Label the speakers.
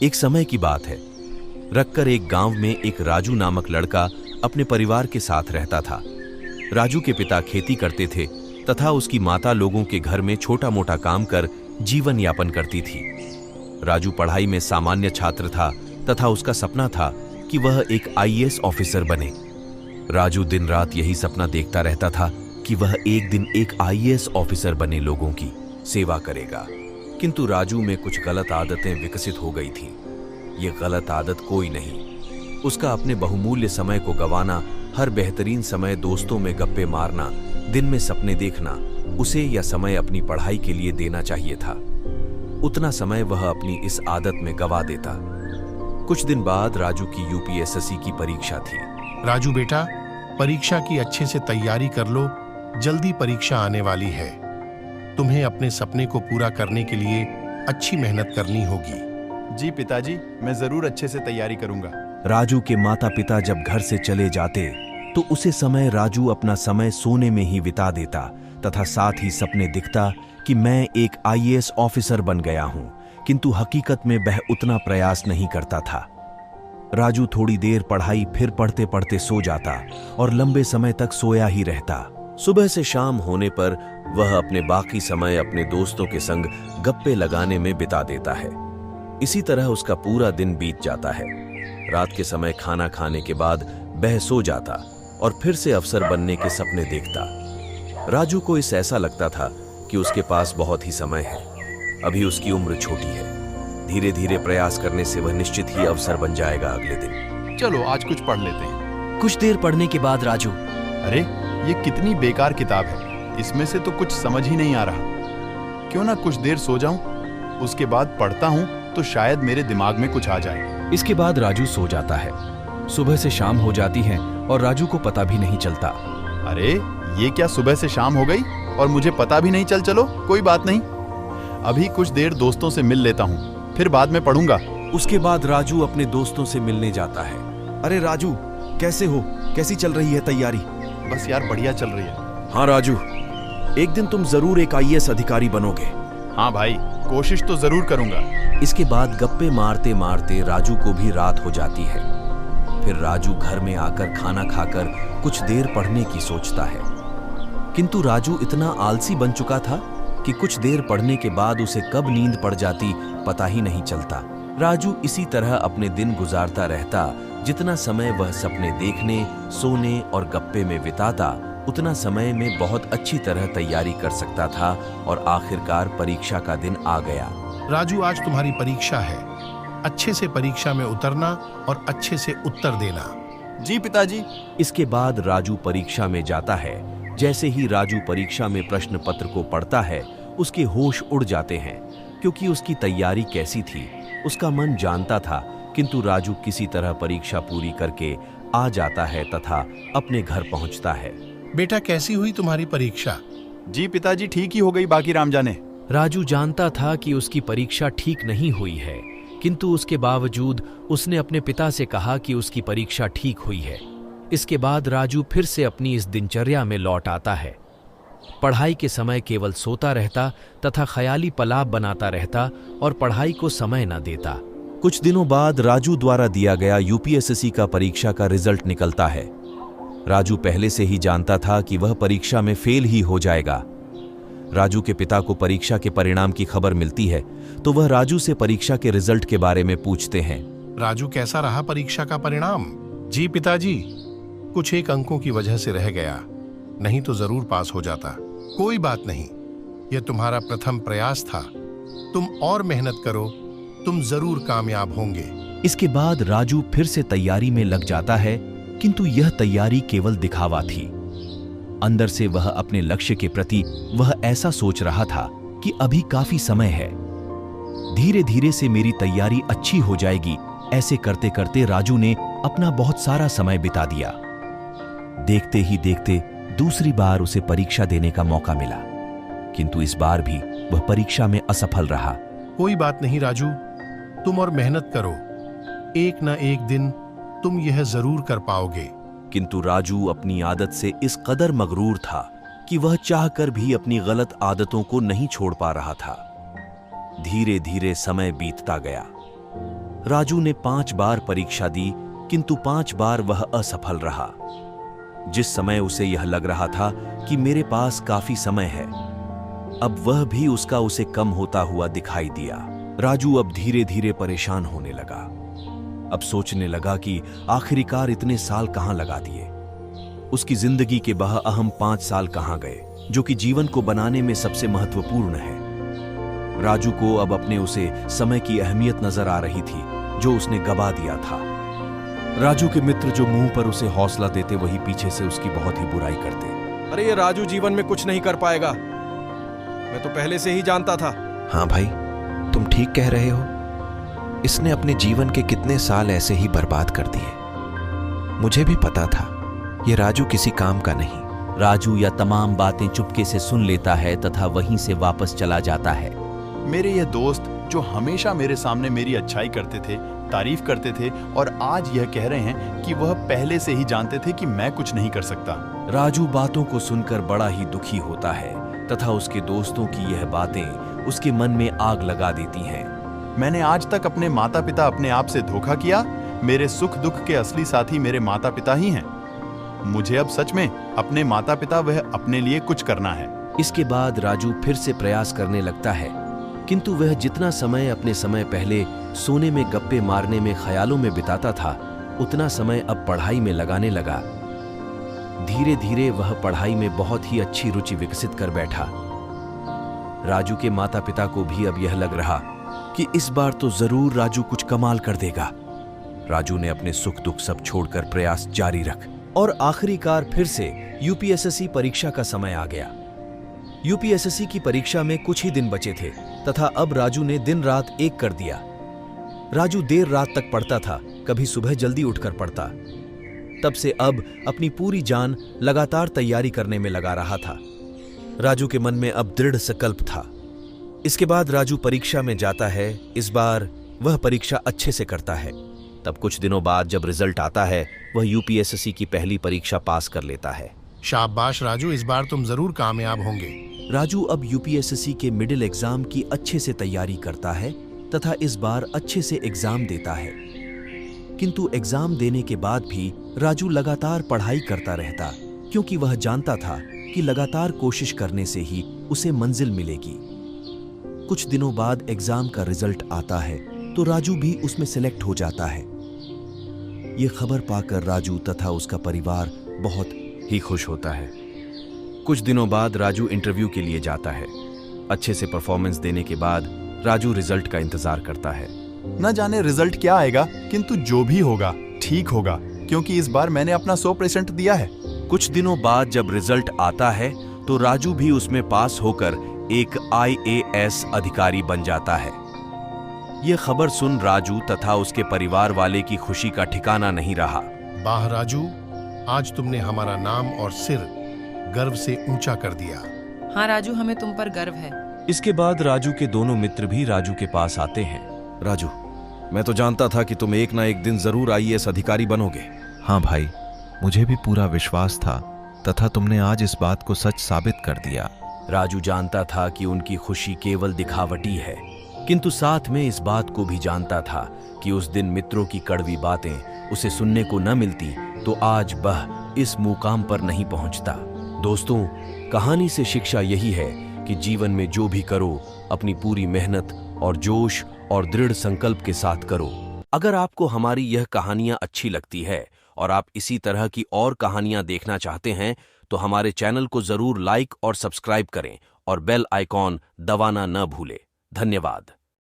Speaker 1: एक समय की बात है। रखकर एक गांव में एक राजू नामक लड़का अपने परिवार के साथ रहता था। राजू के पिता खेती करते थे तथा उसकी माता लोगों के घर में छोटा मोटा काम कर जीवन यापन करती थी। राजू पढ़ाई में सामान्य छात्र था तथा उसका सपना था कि वह एक आईएएस ऑफिसर बने। राजू दिन रात यही सपना देखता रहता था कि वह एक दिन एक आईएएस ऑफिसर बने लोगों की सेवा करेगा। किंतु राजू में कुछ गलत आदतें विकसित हो गई थी। ये गलत आदत कोई नहीं, उसका अपने बहुमूल्य समय को गंवाना, हर बेहतरीन समय दोस्तों में गप्पे मारना, दिन में सपने देखना, उसे यह समय अपनी पढ़ाई के लिए देना चाहिए था। उतना समय वह अपनी इस आदत में गंवा देता। कुछ दिन बाद राजू की यूपीएसएससी की परीक्षा थी।
Speaker 2: राजू बेटा, परीक्षा की अच्छे से तैयारी कर लो, जल्दी परीक्षा आने वाली है। तुम्हें अपने सपने को पूरा करने के लिए अच्छी मेहनत करनी होगी।
Speaker 3: जी पिताजी, मैं जरूर अच्छे से तैयारी करूंगा।
Speaker 1: राजू के माता पिता जब घर से चले जाते तो उसे समय राजू अपना समय सोने में ही बिता देता तथा साथ ही सपने दिखता कि मैं एक आईएएस ऑफिसर बन गया हूं, किंतु हकीकत में वह उतना प्रयास नहीं करता था। राजू थोड़ी देर पढ़ाई, फिर पढ़ते पढ़ते सो जाता और लंबे समय तक सोया ही रहता। सुबह से शाम होने पर वह अपने बाकी समय अपने दोस्तों के संग गप्पे लगाने में बिता देता है। इसी तरह उसका पूरा दिन बीत जाता है। रात के समय खाना खाने के बाद वह सो जाता और फिर से अफसर बनने के सपने देखता। राजू को इस ऐसा लगता था कि उसके पास बहुत ही समय है, अभी उसकी उम्र छोटी है। धीरे धीरे प्रयास करने से वह निश्चित ही अफसर बन जाएगा अगले दिन।
Speaker 3: चलो आज कुछ पढ़ लेते हैं।
Speaker 4: कुछ देर पढ़ने के बाद राजू,
Speaker 3: अरे ये कितनी बेकार किताब है, इसमें से तो कुछ समझ ही नहीं आ रहा। क्यों ना कुछ देर सो जाऊं, उसके बाद पढ़ता हूं तो शायद मेरे दिमाग में कुछ आ जाए।
Speaker 5: इसके बाद राजू सो जाता है। सुबह से शाम हो जाती है और राजू को पता भी नहीं चलता।
Speaker 3: अरे ये क्या, सुबह से शाम हो गई और मुझे पता भी नहीं चल। चलो कोई बात नहीं, अभी कुछ देर दोस्तों से मिल लेता हूँ, फिर बाद में पढ़ूंगा।
Speaker 1: उसके बाद राजू अपने दोस्तों से मिलने जाता है। अरे राजू, कैसे हो? कैसी चल रही है तैयारी?
Speaker 3: बस यार बढ़िया चल रही है।
Speaker 1: हाँ राजू, एक दिन तुम जरूर एक आईएएस अधिकारी बनोगे।
Speaker 3: हाँ भाई, कोशिश तो जरूर करूंगा।
Speaker 1: इसके बाद गप्पे मारते मारते राजू को भी रात हो जाती है। फिर राजू घर में आकर खाना खाकर कुछ देर पढ़ने की सोचता है, किंतु राजू इतना आलसी बन चुका था कि कुछ देर पढ़ने के बाद उसे कब नींद पड़ जाती पता ही नहीं चलता। राजू इसी तरह अपने दिन गुजारता रहता। जितना समय वह सपने देखने, सोने और गप्पे में बिताता, उतना समय में बहुत अच्छी तरह तैयारी कर सकता था और आखिरकार परीक्षा का दिन आ गया।
Speaker 2: राजू, आज तुम्हारी परीक्षा है। अच्छे से परीक्षा में उतरना और अच्छे से उत्तर देना।
Speaker 3: जी पिताजी।
Speaker 1: इसके बाद राजू परीक्षा में जाता है। जैसे ही राजू परीक्षा में प्रश्न पत्र को पढ़ता है, उसके होश उड़ जाते हैं, क्योंकि उसकी तैयारी कैसी थी उसका मन जानता था। किंतु राजू किसी तरह परीक्षा पूरी करके आ जाता है तथा अपने घर पहुंचता है।
Speaker 2: बेटा, कैसी हुई तुम्हारी परीक्षा?
Speaker 3: जी पिताजी, ठीक ही हो गई, बाकी राम जाने।
Speaker 5: राजू जानता था कि उसकी परीक्षा ठीक नहीं हुई है, किंतु उसके बावजूद उसने अपने पिता से कहा कि उसकी परीक्षा ठीक हुई है। इसके बाद राजू फिर से अपनी इस दिनचर्या में लौट आता है। पढ़ाई के समय केवल सोता रहता तथा ख्याली पलाव बनाता रहता और पढ़ाई को समय न देता।
Speaker 1: कुछ दिनों बाद राजू द्वारा दिया गया यूपीएसएससी का परीक्षा का रिजल्ट निकलता है। राजू पहले से ही जानता था कि वह परीक्षा में फेल ही हो जाएगा। राजू के पिता को परीक्षा के परिणाम की खबर मिलती है तो वह राजू से परीक्षा के रिजल्ट के बारे में पूछते हैं।
Speaker 2: राजू, कैसा रहा परीक्षा का परिणाम? जी पिताजी, कुछ एक अंकों की वजह से रह गया, नहीं तो जरूर पास हो जाता। कोई बात नहीं, यह तुम्हारा प्रथम प्रयास था। तुम और मेहनत करो, तुम जरूर कामयाब होंगे।
Speaker 1: इसके बाद राजू फिर से तैयारी में लग जाता है, किंतु यह तैयारी केवल दिखावा थी। अंदर से वह अपने लक्ष्य के प्रति वह ऐसा सोच रहा था कि अभी काफी समय है, धीरे धीरे से मेरी तैयारी अच्छी हो जाएगी। ऐसे करते करते राजू ने अपना बहुत सारा समय बिता दिया। देखते ही देखते दूसरी बार उसे परीक्षा देने का मौका मिला, किंतु इस बार भी वह परीक्षा में असफल रहा।
Speaker 2: कोई बात नहीं राजू, तुम और मेहनत करो, एक न एक दिन तुम यह जरूर कर पाओगे।
Speaker 1: किंतु राजू अपनी आदत से इस कदर मगरूर था कि वह चाहकर भी अपनी गलत आदतों को नहीं छोड़ पा रहा था। धीरे धीरे समय बीतता गया। राजू ने 5 बार परीक्षा दी, किंतु 5 बार वह असफल रहा। जिस समय उसे यह लग रहा था कि मेरे पास काफी समय है, अब वह भी उसका उसे कम होता हुआ दिखाई दिया। राजू अब धीरे धीरे परेशान होने लगा। अब सोचने लगा कि आखिरकार इतने साल कहां लगा दिए। उसकी जिंदगी के वह अहम 5 साल कहां गए, जो कि जीवन को बनाने में सबसे महत्वपूर्ण है। राजू को अब अपने उसे समय की अहमियत नजर आ रही थी, जो उसने गवा दिया था। राजू के मित्र जो मुंह पर उसे हौसला देते, वही पीछे से उसकी बहुत ही बुराई करते।
Speaker 4: अरे ये राजू जीवन में कुछ नहीं कर पाएगा, मैं तो पहले से ही जानता था।
Speaker 6: हाँ भाई, तुम ठीक कह रहे हो। इसने अपने जीवन के कितने साल ऐसे ही बर्बाद कर दिए। मुझे भी पता था ये राजू किसी काम का नहीं।
Speaker 1: राजू यह तमाम बातें चुपके से सुन लेता है तथा वहीं से वापस चला जाता है।
Speaker 3: मेरे ये दोस्त जो हमेशा मेरे सामने मेरी अच्छाई करते थे, तारीफ करते थे, और आज यह कह रहे हैं कि वह पहले से ही जानते थे कि मैं कुछ नहीं कर सकता।
Speaker 1: राजू बातों को सुनकर बड़ा ही दुखी होता है तथा उसके दोस्तों की यह बातें उसके मन में आग लगा देती हैं।
Speaker 3: मैंने आज तक अपने माता पिता अपने आप से धोखा किया। मेरे सुख दुख के असली साथी मेरे माता पिता ही हैं। मुझे अब सच में अपने माता पिता वह अपने लिए कुछ करना है।
Speaker 5: इसके बाद राजू फिर से प्रयास करने लगता है, किंतु वह जितना समय अपने समय पहले सोने में गप्पे मारने में ख्यालों में बिताता था, उतना समय अब पढ़ाई में लगाने लगा। धीरे धीरे वह पढ़ाई में बहुत ही अच्छी रुचि विकसित कर बैठा। राजू के माता पिता को भी अब यह लग रहा कि इस बार तो जरूर राजू कुछ कमाल कर देगा। राजू ने अपने सुख दुख सब छोड़कर प्रयास जारी रख और आखिरकार फिर से यूपीएसएससी परीक्षा का समय आ गया। यूपीएसएससी की परीक्षा में कुछ ही दिन बचे थे तथा अब राजू ने दिन रात एक कर दिया। राजू देर रात तक पढ़ता था, कभी सुबह जल्दी उठकर पढ़ता। तब से अब अपनी पूरी जान लगातार तैयारी करने में लगा रहा था। राजू के मन में अब दृढ़ संकल्प था। इसके बाद राजू परीक्षा में जाता है। इस बार वह परीक्षा अच्छे से करता है। तब कुछ दिनों बाद जब रिजल्ट आता है, वह यूपीएसएससी की पहली परीक्षा पास कर लेता है।
Speaker 2: शाबाश राजू, इस बार तुम जरूर कामयाब होंगे।
Speaker 5: राजू अब यूपीएसएससी के मिडिल एग्जाम की अच्छे से तैयारी करता है तथा इस बार अच्छे से एग्जाम देता है। किंतु एग्जाम देने के बाद भी राजू लगातार पढ़ाई करता रहता, क्योंकि वह जानता था कि लगातार कोशिश करने से ही उसे मंजिल मिलेगी। कुछ दिनों बाद एग्जाम का रिजल्ट आता है तो राजू भी उसमें सिलेक्ट हो जाता है। यह खबर पाकर राजू तथा उसका परिवार बहुत ही खुश होता है। कुछ दिनों बाद राजू इंटरव्यू के लिए जाता है। अच्छे से परफॉर्मेंस देने के बाद राजू रिजल्ट का इंतजार करता है।
Speaker 3: न जाने रिजल्ट क्या आएगा, किंतु जो भी होगा ठीक होगा, क्योंकि इस बार मैंने अपना 100% दिया है।
Speaker 1: कुछ दिनों बाद जब रिजल्ट आता है तो राजू भी उसमें पास होकर एक IAS अधिकारी बन जाता है। यह खबर सुन राजू तथा उसके परिवार वाले की खुशी का ठिकाना नहीं रहा।
Speaker 2: वाह राजू, आज तुमने हमारा नाम और सिर गर्व से ऊंचा कर दिया।
Speaker 7: हाँ राजू, हमें तुम पर गर्व है।
Speaker 1: इसके बाद राजू के दोनों मित्र भी राजू के पास आते हैं।
Speaker 4: राजू, मैं तो जानता था कि तुम एक ना एक दिन जरूर IAS अधिकारी बनोगे।
Speaker 6: हाँ भाई, मुझे भी पूरा विश्वास था तथा तुमने आज इस बात को सच साबित कर दिया।
Speaker 5: राजू जानता था कि उनकी खुशी केवल दिखावटी है, किंतु साथ में इस बात को भी जानता था कि उस दिन मित्रों की कड़वी बातें उसे सुनने को न मिलती तो आज वह इस मुकाम पर नहीं पहुंचता। दोस्तों, कहानी से शिक्षा यही है कि जीवन में जो भी करो, अपनी पूरी मेहनत और जोश और दृढ़ संकल्प के साथ करो। अगर आपको हमारी यह कहानियां अच्छी लगती है और आप इसी तरह की और कहानियां देखना चाहते हैं तो हमारे चैनल को जरूर लाइक और सब्सक्राइब करें और बेल आइकॉन दबाना न भूलें। धन्यवाद।